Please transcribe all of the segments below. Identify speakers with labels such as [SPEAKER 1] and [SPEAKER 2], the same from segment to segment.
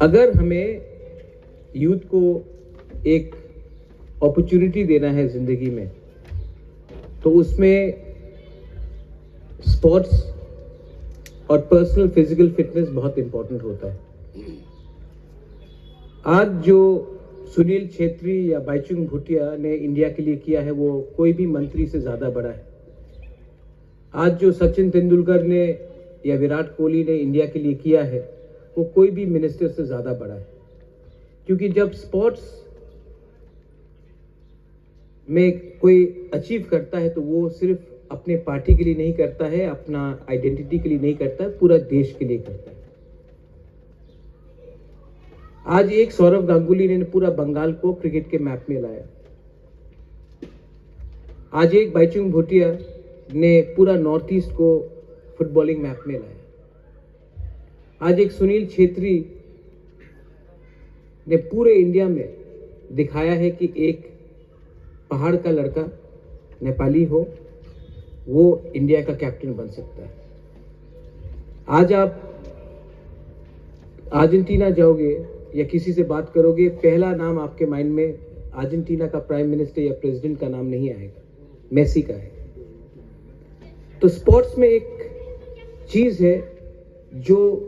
[SPEAKER 1] अगर हमें यूथ को एक अपॉर्चुनिटी देना है जिंदगी में, तो उसमें स्पोर्ट्स और पर्सनल फिजिकल फिटनेस बहुत इंपॉर्टेंट होता है। आज जो सुनील छेत्री या बाईचुंग भूटिया ने इंडिया के लिए किया है, वो कोई भी मंत्री से ज्यादा बड़ा है। आज जो सचिन तेंदुलकर ने या विराट कोहली ने इंडिया के लिए किया है, वो कोई भी मिनिस्टर से ज्यादा बड़ा है। क्योंकि जब स्पोर्ट्स में कोई अचीव करता है तो वो सिर्फ अपने पार्टी के लिए नहीं करता है, अपना आइडेंटिटी के लिए नहीं करता है, पूरा देश के लिए करता है। आज एक सौरव गांगुली ने पूरा बंगाल को क्रिकेट के मैप में लाया। आज एक बाईचुंग भूटिया ने पूरा नॉर्थ ईस्ट को फुटबॉलिंग मैप में लाया। आज एक सुनील छेत्री ने पूरे इंडिया में दिखाया है कि एक पहाड़ का लड़का, नेपाली हो, वो इंडिया का कैप्टन बन सकता है। आज आप अर्जेंटीना जाओगे या किसी से बात करोगे, पहला नाम आपके माइंड में अर्जेंटीना का प्राइम मिनिस्टर या प्रेसिडेंट का नाम नहीं आएगा, मेसी का है। तो स्पोर्ट्स में एक चीज है जो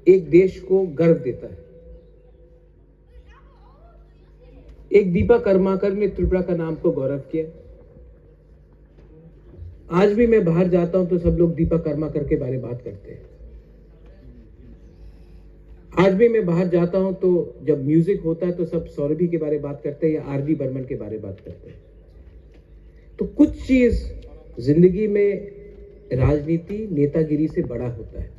[SPEAKER 1] एक देश को गर्व देता है। एक दीपा कर्माकर ने त्रिपुरा का नाम को गौरव किया। आज भी मैं बाहर जाता हूं तो सब लोग दीपा कर्माकर के बारे में बात करते हैं। आज भी मैं बाहर जाता हूं तो जब म्यूजिक होता है तो सब सौरभी के बारे में बात करते हैं या आर.डी. बर्मन के बारे में बात करते हैं। तो कुछ चीज जिंदगी में राजनीति, नेतागिरी से बड़ा होता है,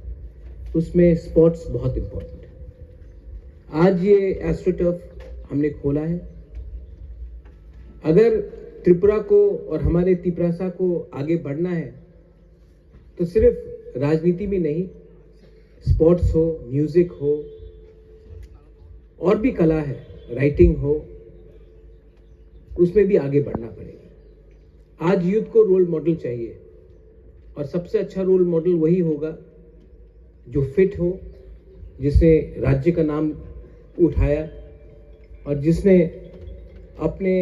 [SPEAKER 1] उसमें स्पोर्ट्स बहुत इंपॉर्टेंट है। आज ये एस्ट्रोटर्फ हमने खोला है। अगर त्रिपुरा को और हमारे तिपरासा को आगे बढ़ना है तो सिर्फ राजनीति में नहीं, स्पोर्ट्स हो, म्यूजिक हो, और भी कला है, राइटिंग हो, उसमें भी आगे बढ़ना पड़ेगा। आज यूथ को रोल मॉडल चाहिए, और सबसे अच्छा रोल मॉडल वही होगा जो फिट हो, जिसने राज्य का नाम उठाया और जिसने अपने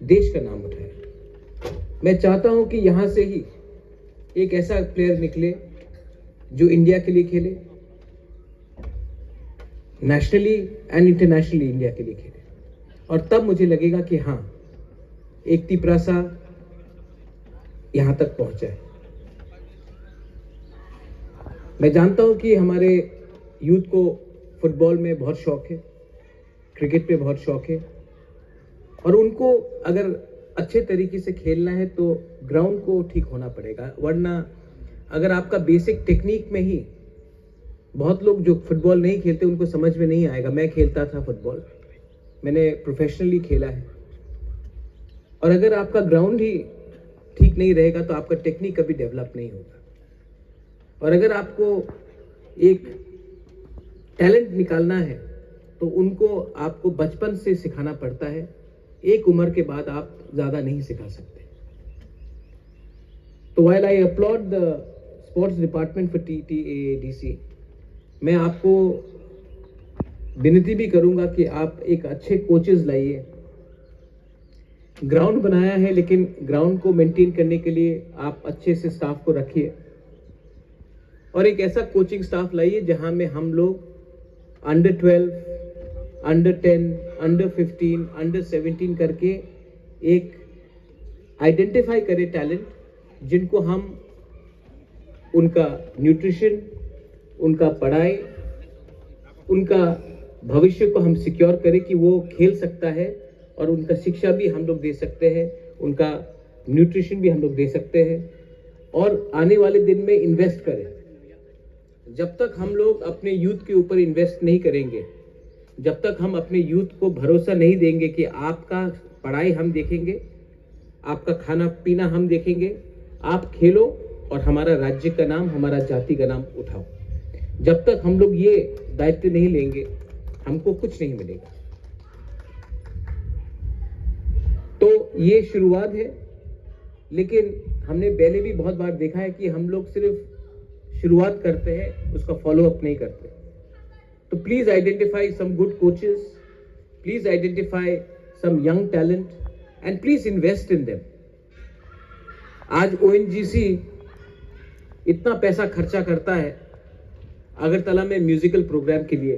[SPEAKER 1] देश का नाम उठाया। मैं चाहता हूं कि यहां से ही एक ऐसा प्लेयर निकले जो इंडिया के लिए खेले, नेशनली एंड इंटरनेशनली इंडिया के लिए खेले, और तब मुझे लगेगा कि हाँ, एक तिपरासा यहां तक पहुंचा है। मैं जानता हूं कि हमारे यूथ को फुटबॉल में बहुत शौक है, क्रिकेट पे बहुत शौक है, और उनको अगर अच्छे तरीके से खेलना है तो ग्राउंड को ठीक होना पड़ेगा। वरना अगर आपका बेसिक टेक्निक में ही, बहुत लोग जो फुटबॉल नहीं खेलते उनको समझ में नहीं आएगा। मैं खेलता था फुटबॉल, मैंने प्रोफेशनली खेला है, और अगर आपका ग्राउंड ही ठीक नहीं रहेगा तो आपका टेक्निक कभी डेवलप नहीं होगा। और अगर आपको एक टैलेंट निकालना है तो उनको आपको बचपन से सिखाना पड़ता है, एक उम्र के बाद आप ज्यादा नहीं सिखा सकते। तो while I applaud the sports department for TTAADC, मैं आपको विनती भी करूंगा कि आप एक अच्छे कोचेस लाइए। ग्राउंड बनाया है, लेकिन ग्राउंड को मेंटेन करने के लिए आप अच्छे से स्टाफ को रखिए, और एक ऐसा कोचिंग स्टाफ लाइए जहां में हम लोग अंडर 12, अंडर 10, अंडर 15, अंडर 17 करके एक आइडेंटिफाई करें टैलेंट, जिनको हम उनका न्यूट्रिशन, उनका पढ़ाई, उनका भविष्य को हम सिक्योर करें कि वो खेल सकता है, और उनका शिक्षा भी हम लोग दे सकते हैं, उनका न्यूट्रिशन भी हम लोग दे सकते हैं, और आने वाले दिन में इन्वेस्ट करें। जब तक हम लोग अपने यूथ के ऊपर इन्वेस्ट नहीं करेंगे, जब तक हम अपने यूथ को भरोसा नहीं देंगे कि आपका पढ़ाई हम देखेंगे, आपका खाना पीना हम देखेंगे, आप खेलो और हमारा राज्य का नाम, हमारा जाति का नाम उठाओ, जब तक हम लोग ये दायित्व नहीं लेंगे, हमको कुछ नहीं मिलेगा। तो ये शुरुआत है, लेकिन हमने पहले भी बहुत बार देखा है कि हम लोग सिर्फ शुरुआत करते हैं, उसका फॉलो अप नहीं करते। तो please identify some good coaches, please identify some young talent and please invest in them. आज ओएनजीसी इतना पैसा खर्चा करता है अगरतला में म्यूजिकल प्रोग्राम के लिए।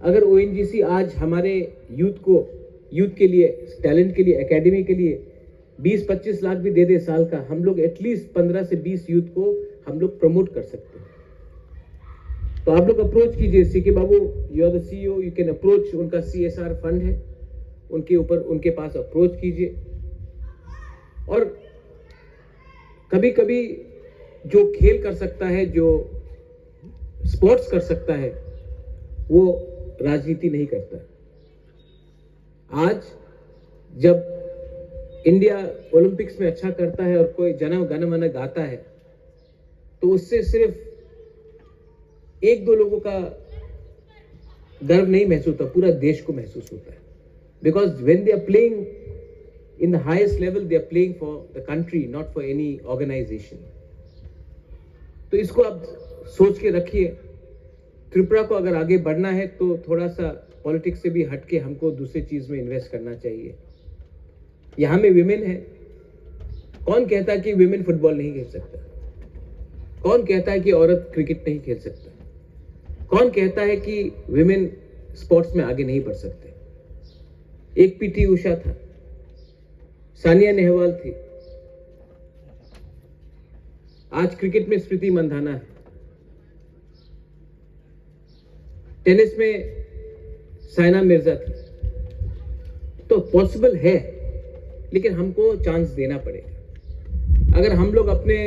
[SPEAKER 1] अगर ओएनजीसी आज हमारे यूथ के लिए, टैलेंट के लिए, एकेडमी के लिए 20-25 लाख भी दे दे साल का, हम लोग एटलीस्ट 15 से 20 यूथ को हम लोग प्रमोट कर सकते हैं। तो आप लोग अप्रोच कीजिए, CK Babu, you are the CEO, you can approach, उनका सीएसआर फंड है, उनके पास अप्रोच कीजिए। और कभी कभी जो खेल कर सकता है, जो स्पोर्ट्स कर सकता है, वो राजनीति नहीं करता। आज जब इंडिया ओलंपिक्स में अच्छा करता है और कोई जन गण मन गाता है, तो उससे सिर्फ 1-2 लोगों का गर्व नहीं महसूस होता, पूरा देश को महसूस होता है। Because when they are playing in the highest level, they are playing for the country, not for any organisation. तो इसको आप सोच के रखिए। त्रिपुरा को अगर आगे बढ़ना है तो थोड़ा सा पॉलिटिक्स से भी हटके हमको दूसरी चीज में इन्वेस्ट करना चाहिए। यहां में विमेन है, कौन कहता है कि विमेन फुटबॉल नहीं खेल सकता? कौन कहता है कि औरत क्रिकेट नहीं खेल सकता? कौन कहता है कि विमेन स्पोर्ट्स में आगे नहीं बढ़ सकते? एक पीटी उषा था, सानिया नेहवाल थी, आज क्रिकेट में स्मृति मंधाना है, टेनिस में साइना मिर्जा थी। तो पॉसिबल है, लेकिन हमको चांस देना पड़ेगा। अगर हम लोग अपने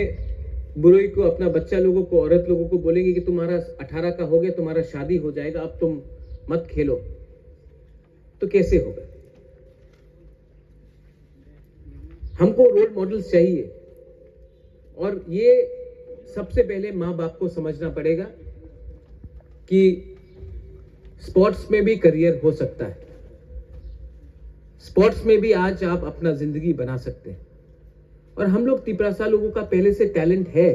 [SPEAKER 1] बुरोई को, अपना बच्चा लोगों को, औरत लोगों को बोलेंगे कि तुम्हारा 18 का हो गया, तुम्हारा शादी हो जाएगा, अब तुम मत खेलो, तो कैसे होगा? हमको रोल मॉडल्स चाहिए, और ये सबसे पहले माँ बाप को समझना पड़ेगा कि स्पोर्ट्स में भी करियर हो सकता है, स्पोर्ट्स में भी आज आप अपना जिंदगी बना सकते हैं। और हम लोग तिपरासा लोगों का पहले से टैलेंट है,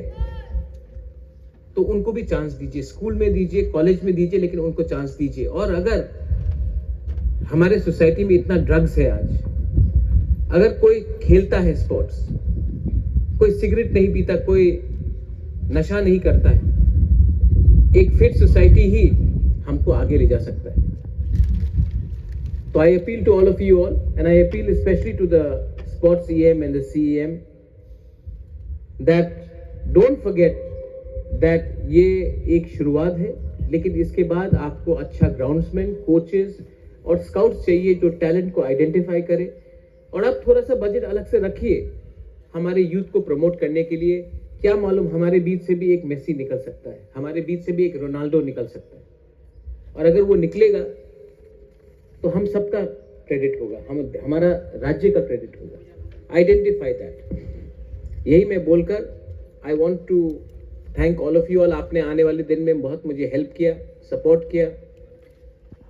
[SPEAKER 1] तो उनको भी चांस दीजिए, स्कूल में दीजिए, कॉलेज में दीजिए, लेकिन उनको चांस दीजिए। और अगर हमारे सोसाइटी में इतना ड्रग्स है आज, अगर कोई खेलता है स्पोर्ट्स, कोई सिगरेट नहीं पीता, कोई नशा नहीं करता है, एक फिट सोसाइटी ही हमको आगे ले जा सकता है। तो I appeal to all of you all, and I appeal specially to the sports EM and the CEM, that don't forget that ये एक शुरुआत है, लेकिन इसके बाद आपको अच्छा ग्राउंड्समैन, कोचेस और स्काउट्स चाहिए जो टैलेंट को आइडेंटिफाई करे। और आप थोड़ा सा बजट अलग से रखिए हमारे यूथ को प्रमोट करने के लिए। क्या मालूम, हमारे बीच से भी एक मेसी निकल सकता है, हमारे बीच से भी एक रोनाल्डो निकल सकता है। और अगर वो निकलेगा तो हम सबका क्रेडिट होगा, हमारा राज्य का क्रेडिट होगा। Identify that. यही मैं बोलकर I want to thank all of you all. आपने आने वाले दिन में बहुत मुझे हेल्प किया, सपोर्ट किया।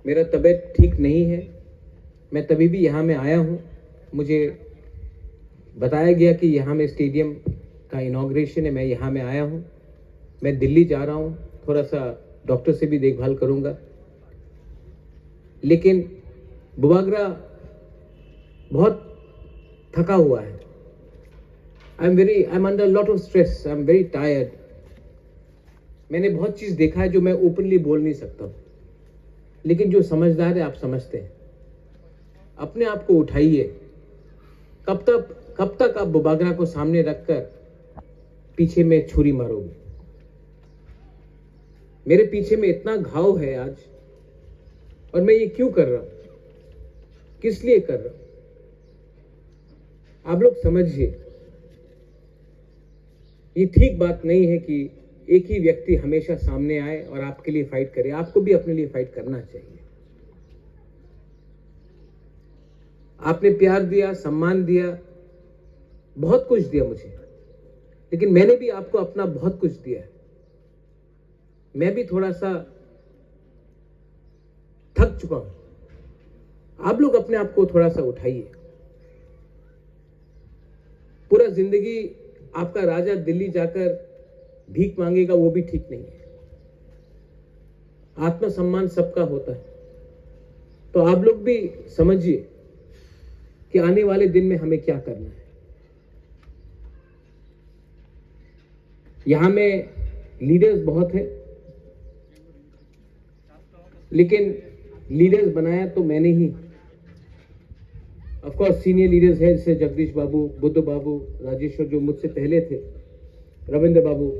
[SPEAKER 1] मेरा तबीयत ठीक नहीं है, मैं तभी भी यहाँ में आया हूँ। मुझे बताया गया कि यहाँ में स्टेडियम का इनॉग्रेशन है, मैं यहाँ में आया हूँ। मैं दिल्ली जा रहा हूँ, थोड़ा सा डॉक्टर से भी देखभाल करूँगा। लेकिन बुबागरा बहुत थका हुआ है। I am under lot of stress, I am very tired. मैंने बहुत चीज़ देखा है जो मैं ओपनली बोल नहीं सकता हूँ, लेकिन जो समझदार है आप समझते हैं। अपने आप को उठाइए। कब तक आप बुबागरा को सामने रखकर पीछे में छुरी मारोगे? मेरे पीछे में इतना घाव है आज, और मैं ये क्यों कर रहा हूं, किस लिए कर रहा हूं? आप लोग समझिए, ये ठीक बात नहीं है कि एक ही व्यक्ति हमेशा सामने आए और आपके लिए फाइट करे। आपको भी अपने लिए फाइट करना चाहिए। आपने प्यार दिया, सम्मान दिया, बहुत कुछ दिया मुझे, लेकिन मैंने भी आपको अपना बहुत कुछ दिया है। मैं भी थोड़ा सा थक चुका हूं। आप लोग अपने आप को थोड़ा सा उठाइए। पूरा जिंदगी आपका राजा दिल्ली जाकर भीख मांगेगा, वो भी ठीक नहीं है। आत्मसम्मान सबका होता है। तो आप लोग भी समझिए कि आने वाले दिन में हमें क्या करना है। यहां में लीडर्स बहुत हैं, लेकिन लीडर्स बनाया तो मैंने ही। ऑफ कोर्स सीनियर लीडर्स हैं जैसे जगदीश बाबू, बुद्ध बाबू, राजेश्वर जो मुझसे पहले थे, रविंद्र बाबू,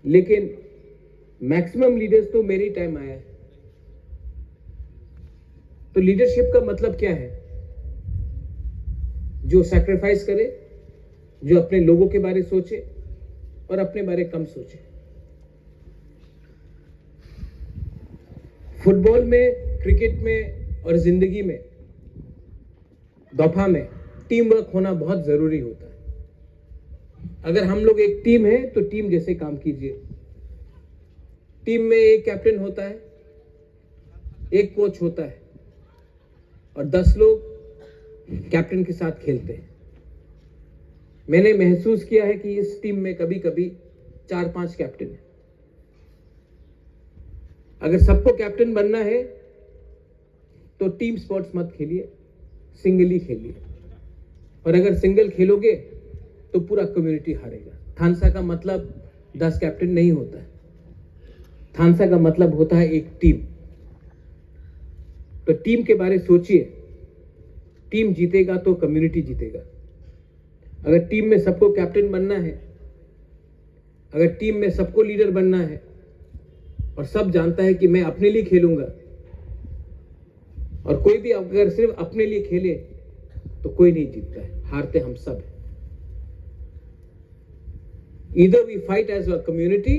[SPEAKER 1] लेकिन मैक्सिमम लीडर्स तो मेरे टाइम आया है। तो लीडरशिप का मतलब क्या है? जो सैक्रिफाइस करे, जो अपने लोगों के बारे सोचे और अपने बारे कम सोचे। फुटबॉल में, क्रिकेट में और जिंदगी में, दोफा में टीम वर्क होना बहुत जरूरी होता है। अगर हम लोग एक टीम है तो टीम जैसे काम कीजिए। टीम में एक कैप्टन होता है, एक कोच होता है और 10 लोग कैप्टन के साथ खेलते हैं। मैंने महसूस किया है कि इस टीम में कभी कभी 4-5 कैप्टन है। अगर सबको कैप्टन बनना है तो टीम स्पोर्ट्स मत खेलिए, सिंगल ही खेलिए। और अगर सिंगल खेलोगे तो पूरा कम्युनिटी हारेगा। थानसा का मतलब 10 कैप्टन नहीं होता है। थानसा का मतलब होता है एक टीम। तो टीम के बारे सोचिए। टीम जीतेगा तो कम्युनिटी जीतेगा। अगर टीम में सबको कैप्टन बनना है, अगर टीम में सबको लीडर बनना है और सब जानता है कि मैं अपने लिए खेलूंगा, और कोई भी अगर सिर्फ अपने लिए खेले तो कोई नहीं जीतता है, हारते हम सब हैं। Either we fight as a community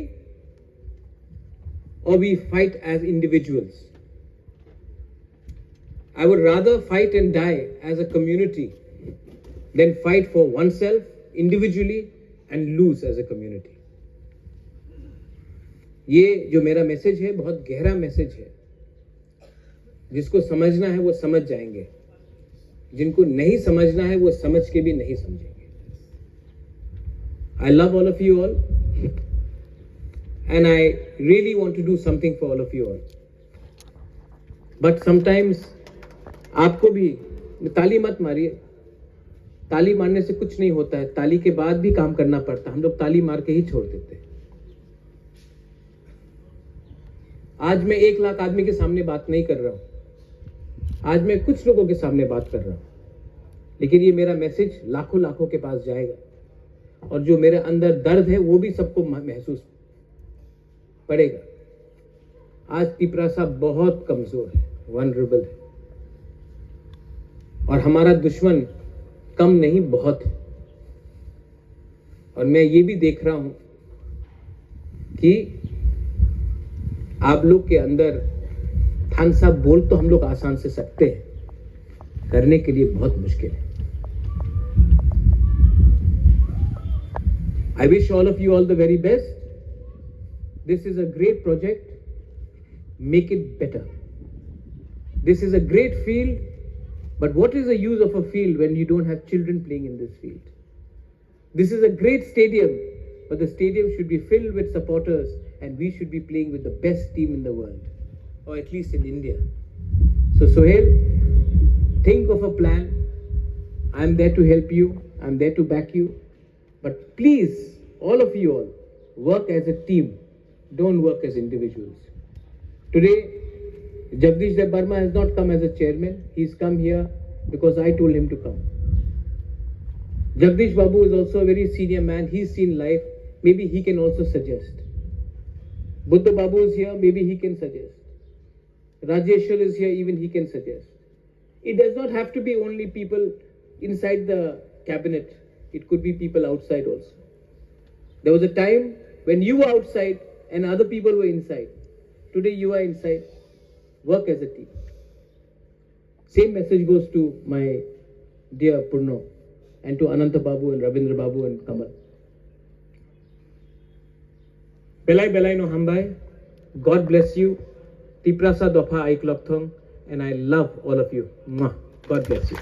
[SPEAKER 1] or we fight as individuals. I would rather fight and die as a community than fight for oneself individually and lose as a community. ये जो मेरा मैसेज है बहुत गहरा message है। जिसको समझना है वो समझ जाएंगे, जिनको नहीं समझना है वो समझ के भी नहीं समझेंगे। I love all of you all and I really want to do something for all of you all. But sometimes आपको भी, ताली मत मारिए, ताली मारने से कुछ नहीं होता है, ताली के बाद भी काम करना पड़ता है। हम लोग ताली मार के ही छोड़ देते हैं। आज मैं 1 लाख आदमी के सामने बात नहीं कर रहा हूं, आज मैं कुछ लोगों के सामने बात कर रहा हूं, लेकिन ये मेरा मैसेज लाखों लाखों के पास जाएगा और जो मेरे अंदर दर्द है वो भी सबको महसूस पड़ेगा। आज तिपरासा बहुत कमजोर है, वनरेबल है, और हमारा दुश्मन कम नहीं बहुत है। और मैं ये भी देख रहा हूं कि आप लोग के अंदर थानसा बोल तो हम लोग आसान से सकते हैं, करने के लिए बहुत मुश्किल है। I wish all of you all the very best. This is a great project. Make it better. This is a great field, but what is the use of a field when you don't have children playing in this field? This is a great stadium, but the stadium should be filled with supporters and we should be playing with the best team in the world, or at least in India. So Sohail, think of a plan. I'm there to help you. I'm there to back you. But please, all of you all, work as a team. Don't work as individuals. Today, Jagdish Dev Burma has not come as a chairman. He's come here because I told him to come. Jagdish Babu is also a very senior man. He's seen life. Maybe he can also suggest. Buddha Babu is here. Maybe he can suggest. Rajeshwar is here. Even he can suggest. It does not have to be only people inside the cabinet. It could be people outside also. There was a time when you were outside and other people were inside. Today you are inside. Work as a team. Same message goes to my dear Purno and to Ananta Babu and Ravindra Babu and Kamal. Belai Belai no Hambai. God bless you. Tiprasa Dopa Aiklopthong, and I love all of you. Mwah. God bless you.